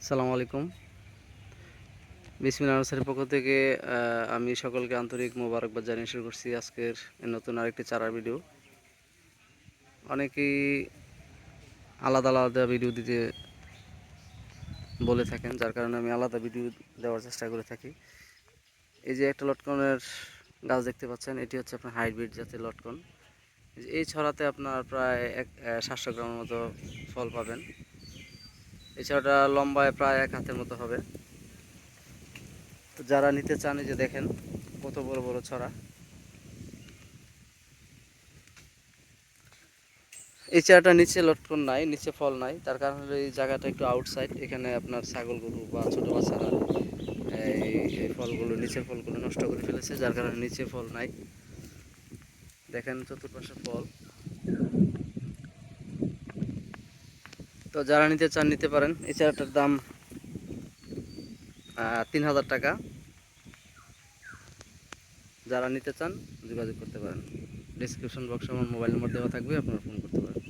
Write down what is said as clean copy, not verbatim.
সালামু আলাইকুম। বিসমিল্লাহির নার্সারির পক্ষ থেকে আমি সকলকে আন্তরিক মোবারকবাদ জানিয়ে শুরু করছি আজকের নতুন আরেকটি চারার ভিডিও। অনেকেই আলাদা আলাদা ভিডিও দিতে বলে থাকেন, যার কারণে আমি আলাদা ভিডিও দেওয়ার চেষ্টা করে থাকি। এই যে একটা লটকনের গাছ দেখতে পাচ্ছেন, এটি হচ্ছে আপনার হাইব্রিড জাতের লটকন। এই ছড়াতে আপনার প্রায় 700 গ্রামের মতো ফল পাবেন। এছাড়া লম্বায় প্রায় 1 হাতের মতো হবে। তো যারা নিতে চান, এই যে দেখেন কত বড় বড় ছড়া। এই চারাটা নিচে লটকন নাই, নিচে ফল নাই, তার কারণ হলো এই জায়গাটা একটু আউটসাইড। এখানে আপনার ছাগল গরু বা ছোট বাচ্চারা এই ফলগুলো, নিচের ফলগুলো নষ্ট করে ফেলেছে, যার কারণে নিচে ফল নাই। দেখেন চতুর্পাশে ফল। তো যারা নিতে চান নিতে পারেন। এই চারাটার দাম 3000 টাকা। যারা নিতে চান যোগাযোগ করতে পারেন। ডিসক্রিপশন বক্সে আমার মোবাইল নম্বর দেওয়া থাকবে, আপনারা ফোন করতে পারেন।